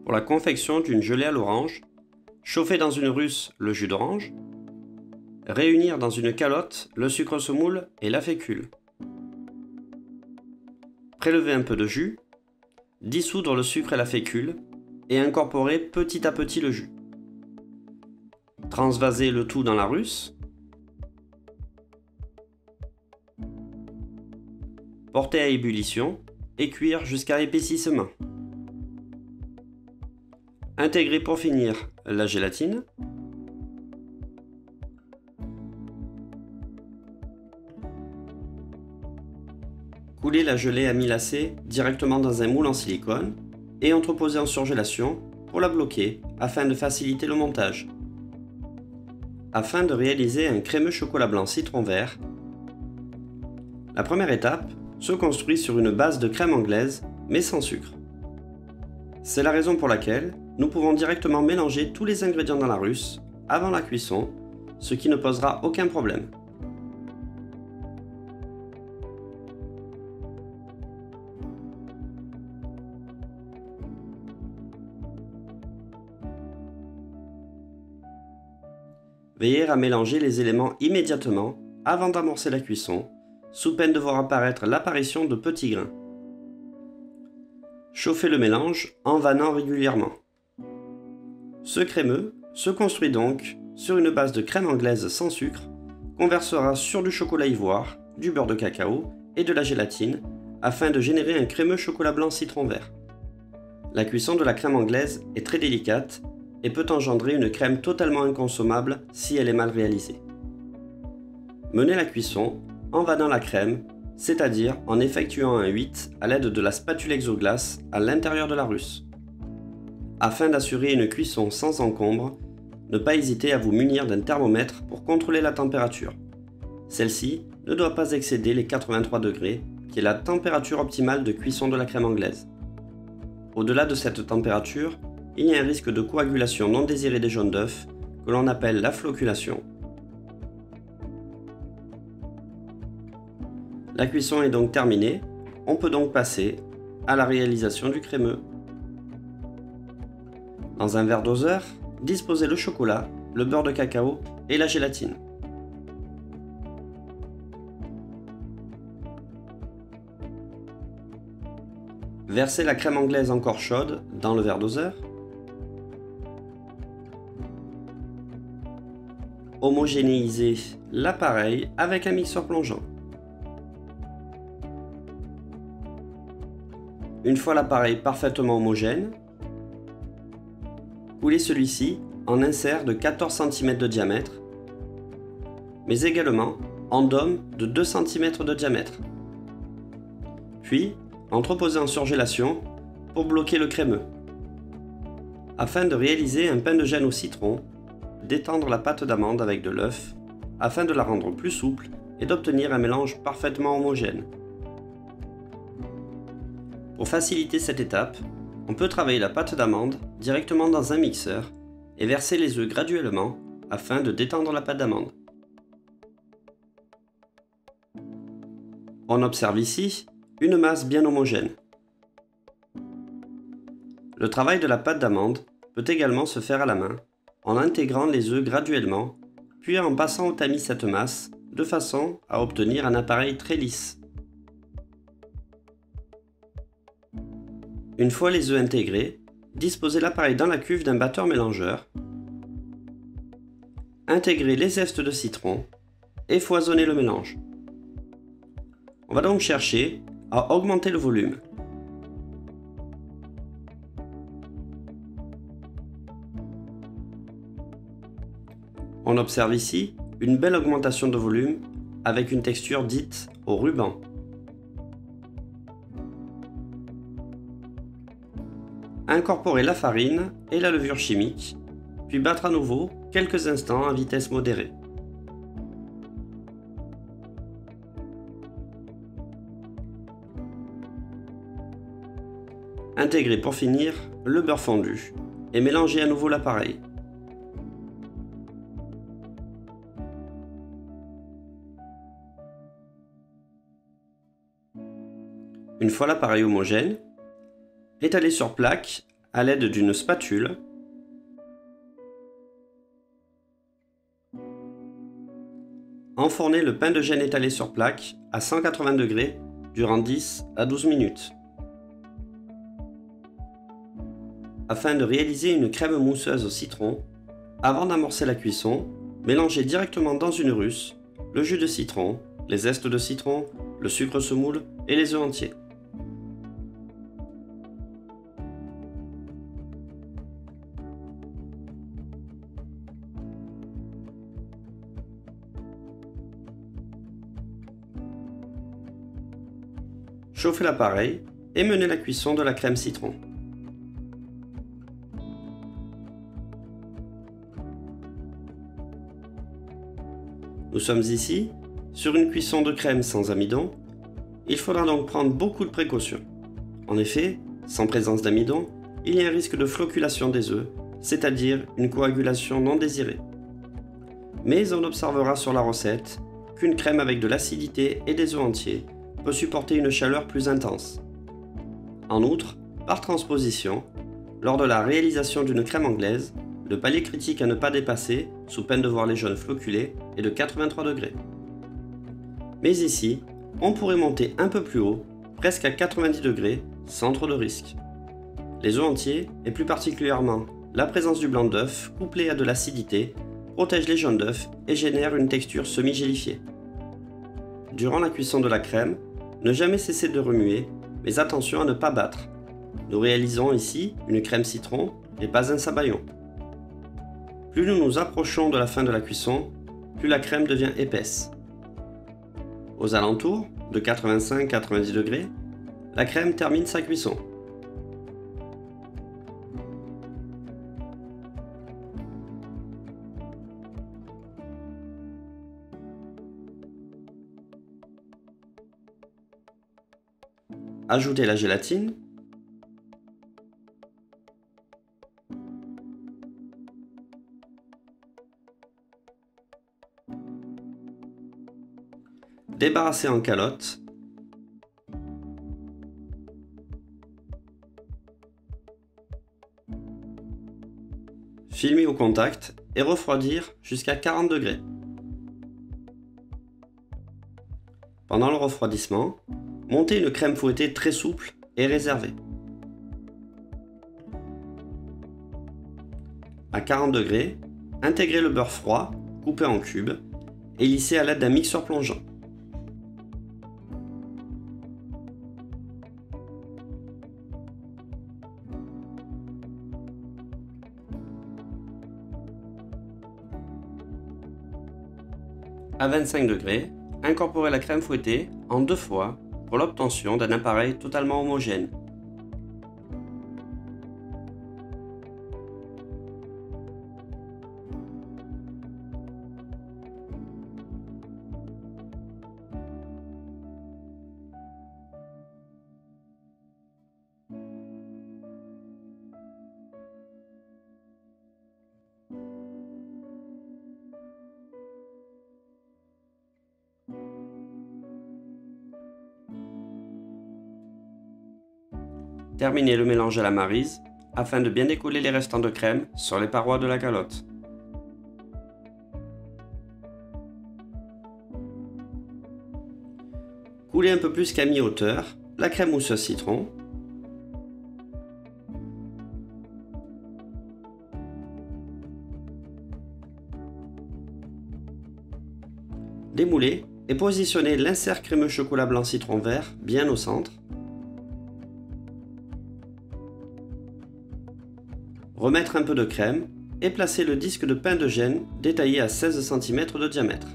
pour la confection d'une gelée à l'orange, chauffer dans une russe le jus d'orange, réunir dans une calotte le sucre semoule et la fécule, prélever un peu de jus, dissoudre le sucre et la fécule et incorporer petit à petit le jus. Transvaser le tout dans la russe, porter à ébullition et cuire jusqu'à épaississement. Intégrer pour finir la gélatine. Couler la gelée amylacée directement dans un moule en silicone et entreposer en surgélation pour la bloquer afin de faciliter le montage. Afin de réaliser un crémeux chocolat blanc citron vert, la première étape se construit sur une base de crème anglaise mais sans sucre. C'est la raison pour laquelle nous pouvons directement mélanger tous les ingrédients dans la russe avant la cuisson, ce qui ne posera aucun problème. Veillez à mélanger les éléments immédiatement avant d'amorcer la cuisson, sous peine de voir apparaître l'apparition de petits grains. Chauffez le mélange en vannant régulièrement. Ce crémeux se construit donc sur une base de crème anglaise sans sucre qu'on versera sur du chocolat ivoire, du beurre de cacao et de la gélatine afin de générer un crémeux chocolat blanc citron vert. La cuisson de la crème anglaise est très délicate et peut engendrer une crème totalement inconsommable si elle est mal réalisée. Menez la cuisson en vannant la crème, c'est-à-dire en effectuant un 8 à l'aide de la spatule exoglace à l'intérieur de la russe. Afin d'assurer une cuisson sans encombre, ne pas hésiter à vous munir d'un thermomètre pour contrôler la température. Celle-ci ne doit pas excéder les 83 degrés, qui est la température optimale de cuisson de la crème anglaise. Au-delà de cette température, il y a un risque de coagulation non désirée des jaunes d'œufs, que l'on appelle la floculation. La cuisson est donc terminée, on peut donc passer à la réalisation du crémeux. Dans un verre doseur, disposez le chocolat, le beurre de cacao et la gélatine. Versez la crème anglaise encore chaude dans le verre doseur. Homogénéisez l'appareil avec un mixeur plongeant. Une fois l'appareil parfaitement homogène, coulez celui-ci en insert de 14 cm de diamètre, mais également en dôme de 2 cm de diamètre. Puis, entreposez en surgélation pour bloquer le crémeux. Afin de réaliser un pain de gêne au citron, détendre la pâte d'amande avec de l'œuf afin de la rendre plus souple et d'obtenir un mélange parfaitement homogène. Pour faciliter cette étape, on peut travailler la pâte d'amande directement dans un mixeur et verser les œufs graduellement afin de détendre la pâte d'amande. On observe ici une masse bien homogène. Le travail de la pâte d'amande peut également se faire à la main en intégrant les œufs graduellement, puis en passant au tamis cette masse de façon à obtenir un appareil très lisse. Une fois les œufs intégrés, disposez l'appareil dans la cuve d'un batteur mélangeur, intégrez les zestes de citron et foisonnez le mélange. On va donc chercher à augmenter le volume. On observe ici une belle augmentation de volume avec une texture dite au ruban. Incorporez la farine et la levure chimique, puis battre à nouveau quelques instants à vitesse modérée. Intégrez pour finir le beurre fondu et mélangez à nouveau l'appareil. Une fois l'appareil homogène, étalez sur plaque à l'aide d'une spatule. Enfournez le pain de gêne étalé sur plaque à 180 degrés durant 10 à 12 minutes. Afin de réaliser une crème mousseuse au citron, avant d'amorcer la cuisson, mélangez directement dans une russe le jus de citron, les zestes de citron, le sucre semoule et les œufs entiers. Chauffez l'appareil et menez la cuisson de la crème citron. Nous sommes ici sur une cuisson de crème sans amidon. Il faudra donc prendre beaucoup de précautions. En effet, sans présence d'amidon, il y a un risque de flocculation des œufs, c'est-à-dire une coagulation non désirée. Mais on observera sur la recette qu'une crème avec de l'acidité et des œufs entiers peut supporter une chaleur plus intense. En outre, par transposition, lors de la réalisation d'une crème anglaise, le palier critique à ne pas dépasser, sous peine de voir les jaunes floculés, est de 83 degrés. Mais ici, on pourrait monter un peu plus haut, presque à 90 degrés, sans trop de risques. Les œufs entiers, et plus particulièrement la présence du blanc d'œuf couplé à de l'acidité, protègent les jaunes d'œuf et génèrent une texture semi-gélifiée. Durant la cuisson de la crème, ne jamais cesser de remuer, mais attention à ne pas battre. Nous réalisons ici une crème citron et pas un sabayon. Plus nous nous approchons de la fin de la cuisson, plus la crème devient épaisse. Aux alentours de 85-90 degrés, la crème termine sa cuisson. Ajoutez la gélatine. Débarrassez en calotte. Filmer au contact et refroidir jusqu'à 40 degrés. Pendant le refroidissement, montez une crème fouettée très souple et réservée. À 40 degrés, intégrez le beurre froid, coupé en cubes, et lissez à l'aide d'un mixeur plongeant. À 25 degrés, incorporez la crème fouettée en 2 fois pour l'obtention d'un appareil totalement homogène. Terminez le mélange à la maryse afin de bien décoller les restants de crème sur les parois de la calotte. Coulez un peu plus qu'à mi-hauteur la crème mousseuse citron. Démoulez et positionnez l'insert crémeux chocolat blanc citron vert bien au centre. Remettre un peu de crème et placer le disque de pain de gêne détaillé à 16 cm de diamètre.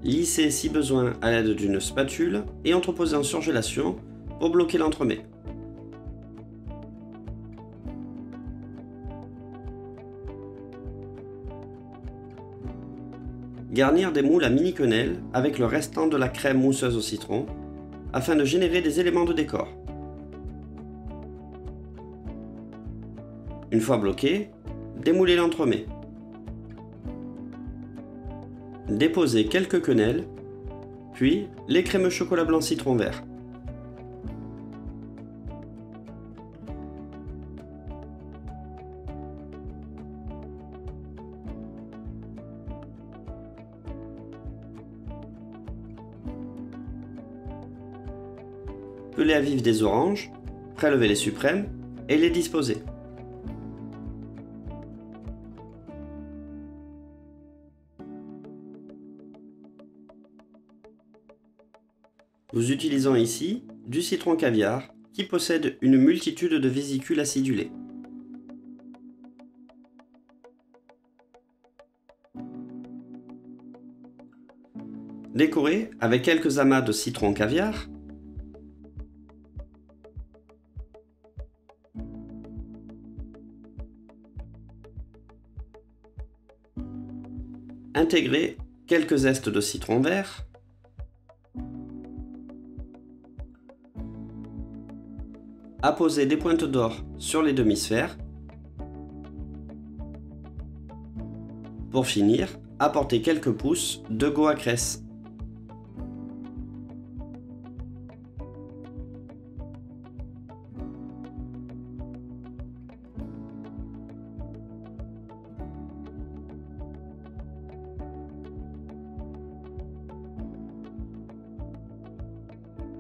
Lissez si besoin à l'aide d'une spatule et entreposez en surgélation pour bloquer l'entremets. Garnir des moules à mini quenelle avec le restant de la crème mousseuse au citron afin de générer des éléments de décor. Une fois bloqué, démoulez l'entremets. Déposez quelques quenelles, puis les crémeux chocolat blanc citron vert. Pelez à vif des oranges, prélevez les suprêmes et les disposez. Nous utilisons ici du citron caviar qui possède une multitude de vésicules acidulées. Décorez avec quelques amas de citron caviar, intégrez quelques zestes de citron vert, apposez des pointes d'or sur les demi-sphères. Pour finir, apportez quelques pousses de goa cress.